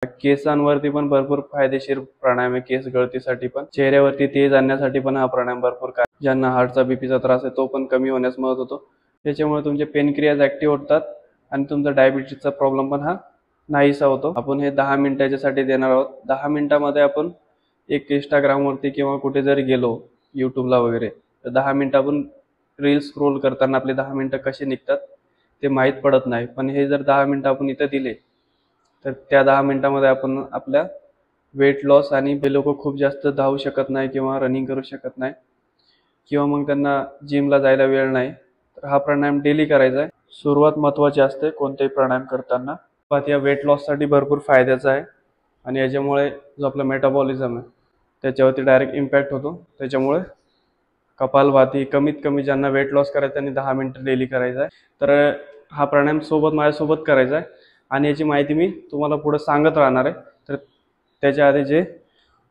केसांवरती पण भरपूर फायदेशीर प्राणायाम आहे. केस गळतीसाठी पण, चेहऱ्यावरती तेज आणण्यासाठी पण हा प्राणायाम भरपूर ज्यांना हार्टचा बीपीचा त्रास आहे तो पण कमी होण्यास मदत होतो. त्याच्यामुळे तुमचे पेनक्रियाज ऍक्टिव्ह होतात आणि तुमचा डायबिटीसचा प्रॉब्लेम पण हा नाहीसा होतो. आपण हे 10 मिनिटाच्यासाठी देणार आहोत. 10 मिनिटामध्ये आपण एक इंस्टाग्रामवरती किंवा कुठे जरी गेलो यूट्यूबला वगैरे, तर 10 मिनिटं आपण रील स्क्रोल करताना आपले 10 मिनिटं कसे निघतात ते माहीत पडत नाही. पण हे जर 10 मिनिटं आपण इथं दिले तर त्या 10 मिनिटामध्ये आपण आपल्या वेट लॉस, आणि ते लोक खूप जास्त धावू शकत नाही किंवा रनिंग करू शकत नाही किंवा मग त्यांना जिमला जायला वेळ नाही, तर हा प्राणायाम डेली करायचा आहे. सुरुवात महत्त्वाची असते कोणतेही प्राणायाम करताना. या वेट लॉससाठी भरपूर फायद्याचा आहे आणि याच्यामुळे जो आपला मेटाबॉलिझम आहे त्याच्यावरती डायरेक्ट इम्पॅक्ट होतो. त्याच्यामुळे कपालभाती कमीत कमी ज्यांना वेट लॉस करायचं त्यांनी 10 मिनिटं डेली करायचा आहे. तर हा प्राणायाम माझ्यासोबत करायचा आहे आणि याची माहिती मी तुम्हाला पुढे सांगत राहणार आहे. तर त्याच्या आधी जे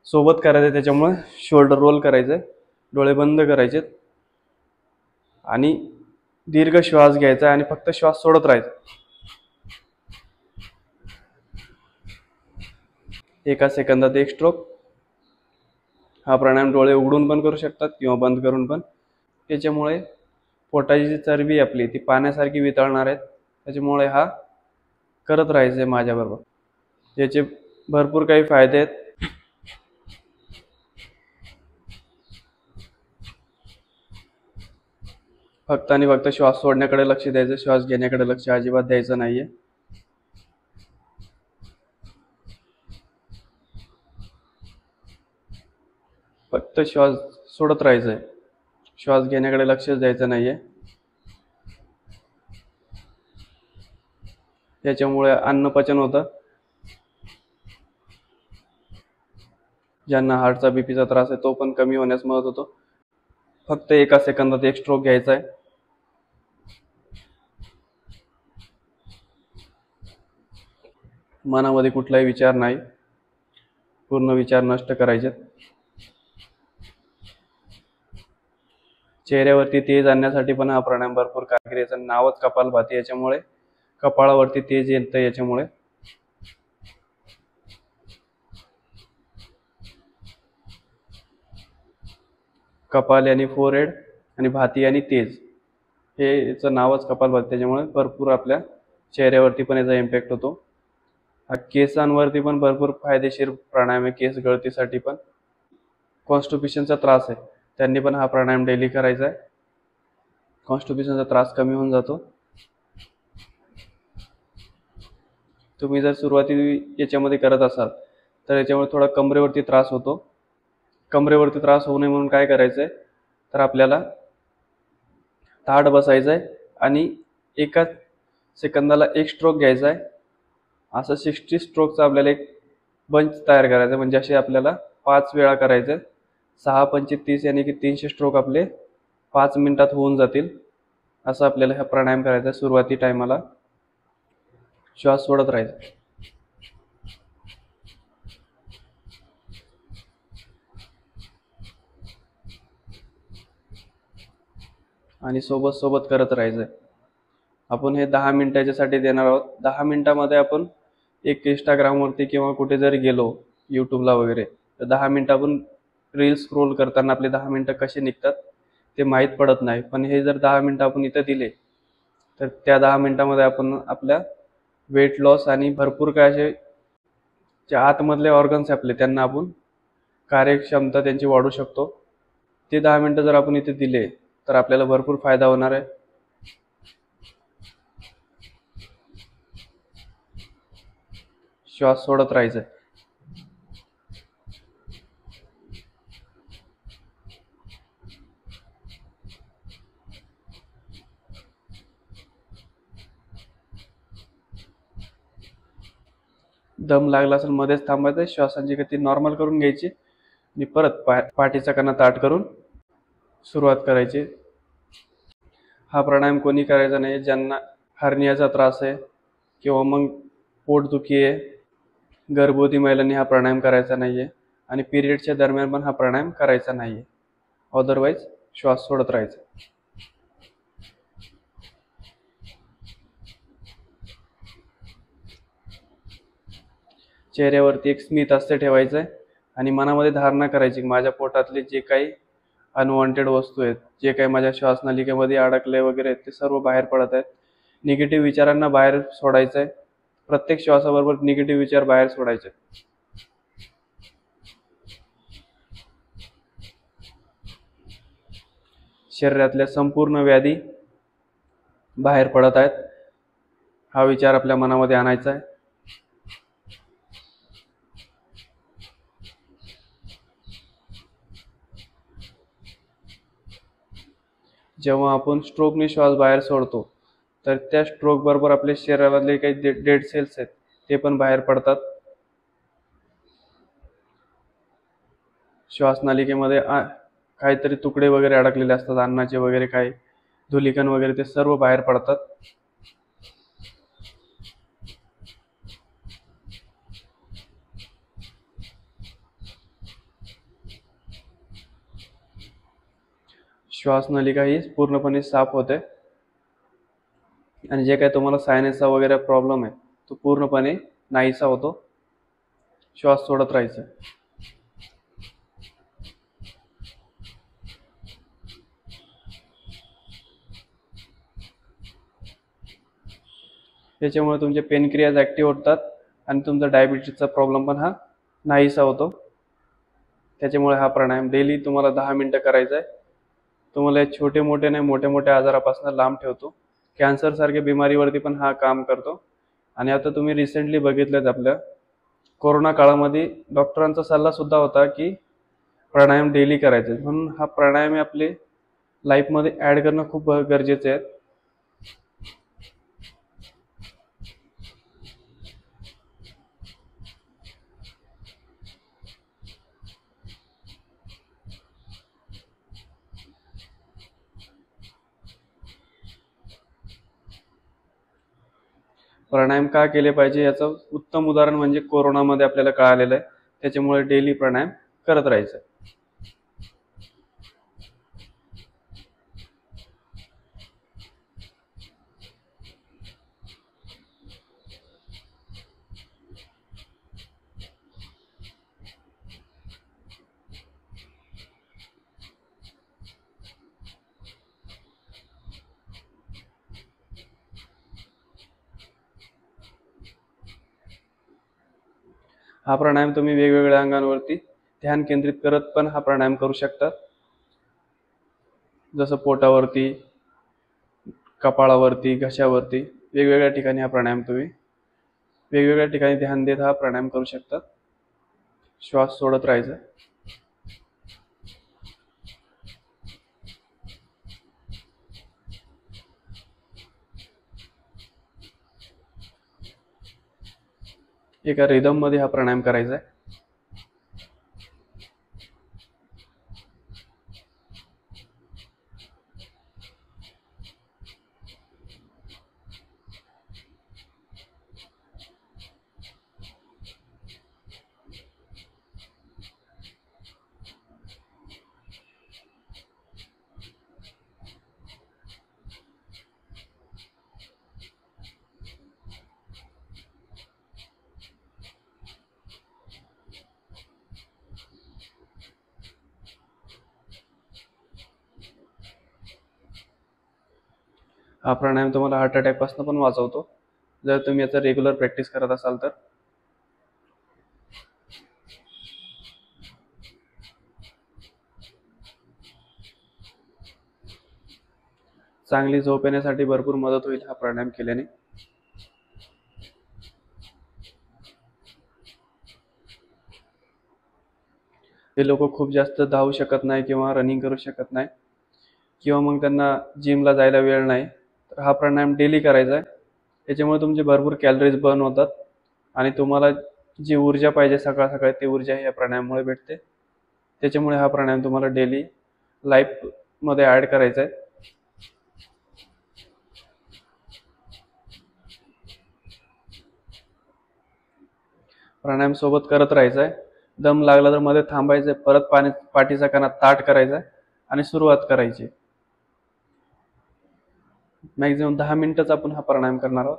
सोबत करायचं आहे त्याच्यामुळे शोल्डर रोल करायचं आहे, डोळे बंद करायचे आणि दीर्घ श्वास घ्यायचा आणि फक्त श्वास सोडत राहायचा. एका सेकंदात एक स्ट्रोक. हा प्राणायाम डोळे उघडून पण करू शकतात किंवा बंद करून पण. त्याच्यामुळे पोटाची जी चरबी आपली ती पाण्यासारखी वितळणार आहे. त्याच्यामुळे हा करत राहायचं आहे माझ्याबरोबर. याचे भरपूर काही फायदे आहेत. फक्त आणि फक्त श्वास सोडण्याकडे लक्ष द्यायचं, श्वास घेण्याकडे लक्ष अजिबात द्यायचं नाहीये. फक्त श्वास सोडत राहायचंय, श्वास घेण्याकडे लक्षच द्यायचं नाहीये. त्याच्यामुळे अन्नपचन होतं. ज्यांना हार्टचा बीपीचा त्रास आहे तो पण कमी होण्यास मदत होतो. फक्त एका सेकंदात एक स्ट्रोक घ्यायचा आहे. मनामध्ये कुठलाही विचार नाही, पूर्ण विचार नष्ट करायचे. चेहऱ्यावरती तेज आणण्यासाठी पण हा प्राणायाम भरपूर कारगर. याचं नावच कपालभाती, याच्यामुळे कपाळावरती तेज येतं. याच्यामुळे कपाल आणि फोरहेड आणि भाती आणि तेज, हे याचं नावच कपालभाती. त्याच्यामुळे भरपूर आपल्या चेहऱ्यावरती पण याचा इम्पॅक्ट होतो. केसांवरती पण भरपूर फायदेशीर प्राणायाम आहे. केस गळतीसाठी पण, कॉन्स्टिपेशनचा त्रास आहे त्यांनी पण हा प्राणायाम डेली करायचा आहे. कॉन्स्टिपेशनचा त्रास कमी होऊन जातो. तुम्ही जर सुरुवाती याच्यामध्ये करत असाल तर याच्यामुळे थोडा कमरेवरती त्रास होतो. कमरेवरती त्रास होऊ नये म्हणून काय करायचंय, तर आपल्याला ताठ बसायचं आहे आणि एका सेकंदाला एक स्ट्रोक घ्यायचा आहे. असं 60 स्ट्रोकचा आपल्याला एक बंच तयार करायचा, म्हणजे असे आपल्याला 5 वेळा करायचे. 6 पंचे 30 यानी की 300 स्ट्रोक आपले 5 मिनिटात होऊन जातील. असं आपल्याला हा प्राणायाम करायचा. सुरुवाती टायमाला श्वास सोडत राहायचा आणि सोबत करत राहायचं. आपण हे 10 मिनिटाच्यासाठी देणार आहोत. 10 मिनिटामध्ये आपण एक इंस्टाग्रामवरती किंवा कुठे जरी गेलो यूट्यूबला वगैरे, तर 10 मिनिटं आपण रील स्क्रोल करताना आपले 10 मिनिटं कसे निघतात ते माहीत पडत नाही. पण हे जर 10 मिनिटं आपण इथं दिले तर त्या 10 मिनिटामध्ये आपण आपल्या वेट लॉस आणि भरपूर काय असे जे आतमधले ऑर्गन्स आपले त्यांना आपण कार्यक्षमता त्यांची वाढू शकतो. ते 10 मिनिटं जर आपण इथे दिले तर आपल्याला भरपूर फायदा होणार आहे. श्वास सोडत राहायचं. दम लागला असेल मध्येच थांबायचं, श्वासांची गती नॉर्मल करून घ्यायची आणि परत पाठीचा कणा ताठ करून सुरुवात करायची. हा प्राणायाम कोणी करायचा नाही ज्यांना हर्नियाचा त्रास आहे किंवा मग पोटदुखी आहे. गर्भवती महिलांनी हा प्राणायाम करायचा नाहीये आणि पिरियडच्या दरम्यान पण हा प्राणायाम करायचा नाहीये. अदरवाईज श्वास सोडत राहायचा. चेहऱ्यावरती एक स्मित हास्य ठेवायचं आहे आणि मनामध्ये धारणा करायची की माझ्या पोटातले जे काही अनवॉन्टेड वस्तू आहेत, जे काही माझ्या श्वासनलिकेमध्ये अडकले वगैरे आहेत, ते सर्व बाहेर पडत आहेत. निगेटिव्ह विचारांना बाहेर सोडायचं आहे. प्रत्येक श्वासाबरोबर निगेटिव्ह विचार बाहेर सोडायचे. शरीरातल्या संपूर्ण व्याधी बाहेर पडत आहेत, हा विचार आपल्या मनामध्ये आणायचा आहे. जेव्हा आपण स्ट्रोकने श्वास बाहेर सोडतो तर त्या स्ट्रोक बरोबर आपल्या शरीरातले काही डेड सेल्स आहेत ते पण बाहेर पडतात. श्वासनलिकेमध्ये काहीतरी तुकडे वगैरे अडकलेले असतात, अन्नाचे वगैरे काही धुलीकण वगैरे, ते सर्व बाहेर पडतात. श्वासनलिका ही पूर्णपणे साफ होते आणि जे काही तुम्हाला सायनसचा वगैरे प्रॉब्लेम आहे तो पूर्णपणे नाहीसा होतो. श्वास सोडत राहायचा. त्याच्यामुळे तुमचे पेनक्रियाज ॲक्टिव्ह होतात आणि तुमचा डायबिटीसचा प्रॉब्लेम पण हा नाहीसा होतो. त्याच्यामुळे हा प्राणायाम डेली तुम्हाला 10 मिनिटं करायचा आहे. तुम्हाला छोटे मोठे नाही, मोठ्या मोठ्या आजारापासून लांब ठेवतो. कॅन्सर सारख्या बिमारीवरती पण हा काम करतो. आणि आता तुम्ही रिसेंटली बघितलेत आपल्या कोरोना काळामध्ये डॉक्टरांचा सल्ला सुद्धा होता की प्राणायाम डेली करायचे, म्हणून हा प्राणायाम आपले लाईफमध्ये ॲड करणं खूप गरजेचे आहे. प्राणायाम का केले पाहिजे याचं उत्तम उदाहरण म्हणजे कोरोनामध्ये आपल्याला कळालेलं आहे. त्याच्यामुळे डेली प्राणायाम करत राहायचं. हा प्राणायाम तुम्ही वेगवेगळ्या अंगांवरती ध्यान केंद्रित करत पण हा प्राणायाम करू शकता. जसं पोटावरती, कपाळावरती, घशावरती, वेगवेगळ्या ठिकाणी हा प्राणायाम तुम्ही वेगवेगळ्या ठिकाणी ध्यान देत हा प्राणायाम करू शकता. श्वास सोडत राहायचा. एका रिदम मध्ये हा प्राणायाम करायचा आहे. हा प्राणायाम तुम्हाला हार्ट अटॅक पासून पण वाचवतो जर तुम्ही याचा रेग्युलर प्रॅक्टिस करत असाल तर. चांगली झोप येण्यासाठी भरपूर मदत होईल हा प्राणायाम केल्याने. ते लोक खूप जास्त धावू शकत नाही किंवा रनिंग करू शकत नाही किंवा मग त्यांना जिमला जायला वेळ नाही, तर हा प्राणायाम डेली करायचा आहे. त्याच्यामुळे तुमचे भरपूर कॅलरीज बर्न होतात आणि तुम्हाला जी ऊर्जा पाहिजे सकाळ सकाळी ती ऊर्जा या प्राणायामामुळे भेटते. त्याच्यामुळे हा प्राणायाम तुम्हाला डेली लाईफमध्ये ॲड करायचा आहे. प्राणायाम सोबत करत राहायचं आहे. दम लागला तर मध्ये थांबायचं, परत पाठीचा कणा ताठ करायचा आणि सुरुवात करायची. मॅक्झिमम 10 मिनिटच आपण हा प्राणायाम करणार आहोत.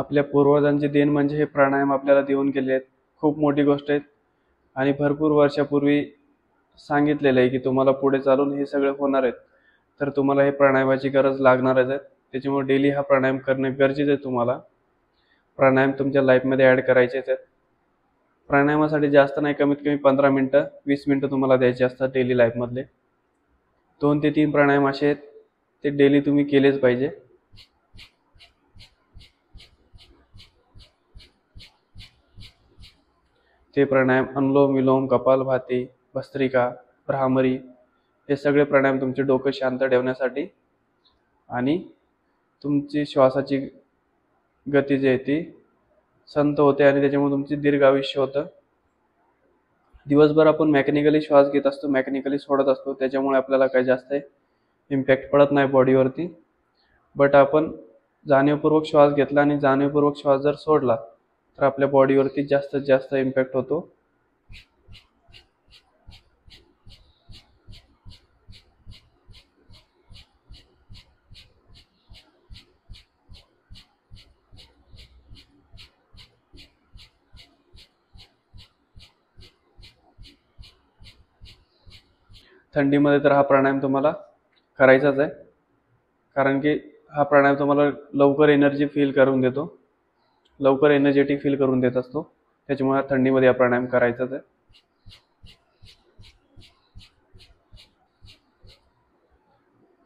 आपल्या पूर्वजांचे देण म्हणजे हे प्राणायाम आपल्याला देऊन गेले आहेत. खूप मोठी गोष्ट आहे आणि भरपूर वर्षापूर्वी सांगितलेलं आहे की तुम्हाला पुढे चालून हे सगळं होणार आहेत, तर तुम्हाला हे प्राणायामाची गरज लागणारच आहे. त्याच्यामुळे डेली हा प्राणायाम करणे गरजेचं आहे. तुम्हाला प्राणायाम तुमच्या लाईफमध्ये ॲड करायचेच आहेत. प्राणायामासाठी जास्त नाही, कमीत कमी 15 मिनटं 20 मिनटं तुम्हाला द्यायचे असतात डेली लाईफमधले. 2 ते 3 प्राणायाम असे आहेत ते डेली तुम्ही केलेच पाहिजे. ते प्राणायाम अनुलोम विलोम, कपालभाती, भस्त्रिका, भ्रामरी हे सगळे प्राणायाम तुमचे डोकं शांत ठेवण्यासाठी आणि तुमची श्वासाची गती जी आहे ती संत होते आणि त्याच्यामुळे तुमची दीर्घ आयुष्य होतं. दिवसभर आपण मेकॅनिकली श्वास घेत असतो, मेकॅनिकली सोडत असतो, त्याच्यामुळे आपल्याला काही जास्त इम्पॅक्ट पडत नाही बॉडीवरती. बट आपण जाणीवपूर्वक श्वास घेतला आणि जाणीवपूर्वक श्वास जर सोडला तर आपल्या बॉडीवरती जास्तीत जास्त इम्पॅक्ट होतो. थंडीमध्ये तर हा प्राणायाम तुम्हाला करायचाच आहे, कारण की हा प्राणायाम तुम्हाला लवकर एनर्जी फील करून देतो, लवकर एनर्जेटिक फील करून देत असतो. त्याच्यामुळे थंडीमध्ये हा प्राणायाम करायचाच आहे.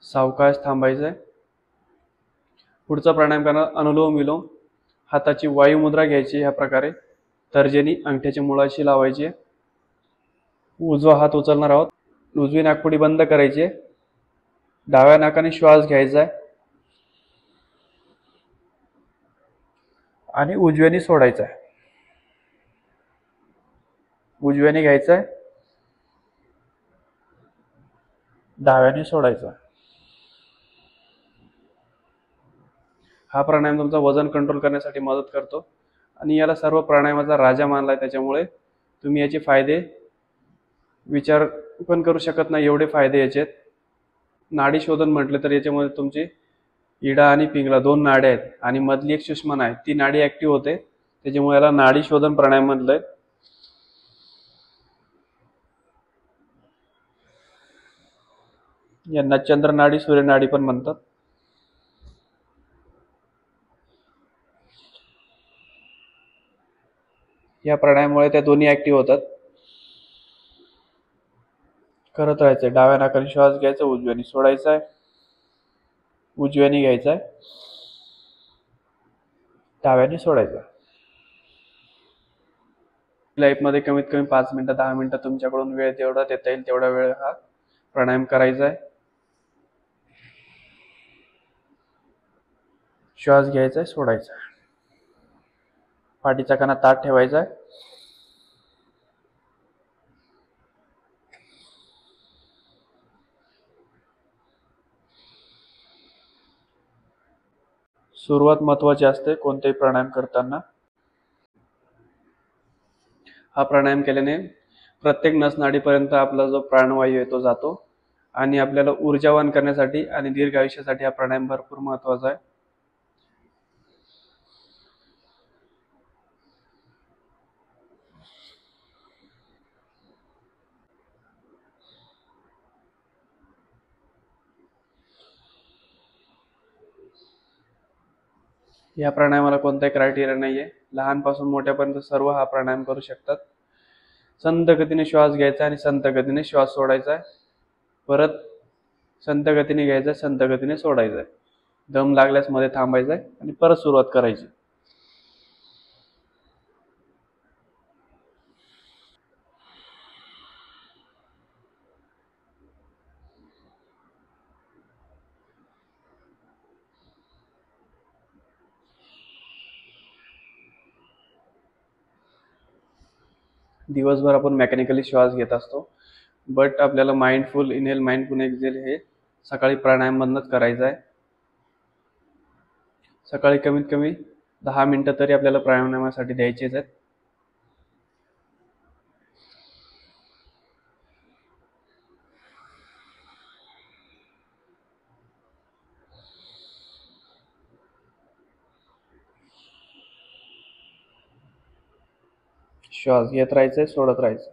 सावकाश थांबायचं आहे. पुढचा प्राणायाम करणार अनुलोम विलोम. हाताची वायुमुद्रा घ्यायची ह्या प्रकारे, तर्जनी अंगठ्याच्या मुळाशी लावायची आहे. उजवा हात उचलणार आहोत. उजवी नाकपुडी बंद करायची आहे. डाव्या नाकाने श्वास घ्यायचा आहे आणि उजव्याने सोडायचा आहे. उजव्याने घ्यायचा आहे, डाव्याने सोडायचा. हा प्राणायाम तुमचा वजन कंट्रोल करण्यासाठी मदत करतो आणि याला सर्व प्राणायामाचा राजा मानलाय. त्याच्यामुळे तुम्ही याचे फायदे विचार पण करू शकत नाही, एवढे फायदे याचे आहेत. नाडी शोधन म्हटलं तर याच्यामध्ये तुमची इडा आणि पिंगला 2 नाड्या आहेत आणि मधली एक सुषुम्ना आहे, ती नाडी ऍक्टिव्ह होते. त्याच्यामुळे याला नाडी शोधन प्राणायाम म्हणलंय. यांना चंद्रनाडी, सूर्यनाडी पण म्हणतात. या प्राणायामामुळे त्या दोन्ही ऍक्टिव्ह होतात. करत राहायचंय. डाव्या नाकाने श्वास घ्यायचा, उजव्याने सोडायचा आहे. उजव्याने घ्यायचा आहे, डाव्याने सोडायचा. लाईफमध्ये कमीत कमी 5 मिनिटं 10 मिनिटं तुमच्याकडून वेळ जेवढा देता येईल तेवढा वेळ हा प्राणायाम करायचा आहे. श्वास घ्यायचा आहे, सोडायचा आहे. पाठीचा कणा ताठ ठेवायचा आहे. सुरुवात महत्वाची असते कोणतेही प्राणायाम करताना. हा प्राणायाम केल्याने प्रत्येक नसनाडीपर्यंत आपला जो प्राणवायू आहे तो जातो आणि आपल्याला ऊर्जावान करण्यासाठी आणि दीर्घ आयुष्यासाठी हा प्राणायाम भरपूर महत्वाचा आहे. या प्राणायामाला कोणताही क्रायटेरिया नाहीये, लहानपासून मोठ्यापर्यंत सर्व हा प्राणायाम करू शकतात. संत गतीने श्वास घ्यायचा आणि संत गतीने श्वास सोडायचा आहे. परत संत गतीने घ्यायचा, संत गतीने सोडायचा आहे. दम लागल्यास मध्ये थांबायचं आहे आणि परत सुरुवात करायची. दिवसभर आपण मेकॅनिकली श्वास घेत असतो, बट आपल्याला माइंडफुल इनहेल, माइंडफुल एक्झेल हे सकाळी प्राणायाम मधनच करायचं आहे. सकाळी कमीत कमी 10 मिनिटं तरी आपल्याला प्राणायामासाठी द्यायचेच आहेत. श्वास घेत राहायचंय, सोडत राहायचं.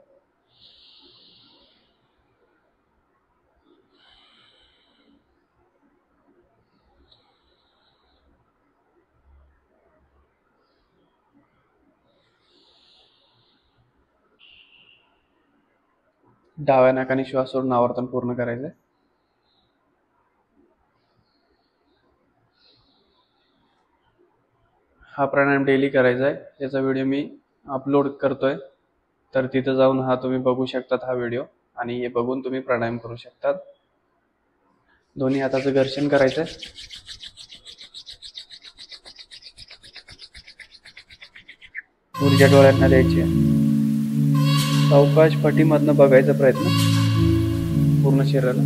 डाव्या नाकाने श्वास सोडून आवर्तन पूर्ण करायचंय. हा प्राणायाम डेली करायचा आहे. याचा व्हिडिओ मी अपलोड करतोय, तर तिथं जाऊन हा तुम्ही बघू शकतात हा व्हिडिओ, आणि हे बघून तुम्ही प्राणायाम करू शकतात. दोन्ही हाताचं घर्षण करायचंय. ऊर्जा डोळ्यांना द्यायची. सावकाश फटीमधनं बघायचा प्रयत्न पूर्ण शरीराला.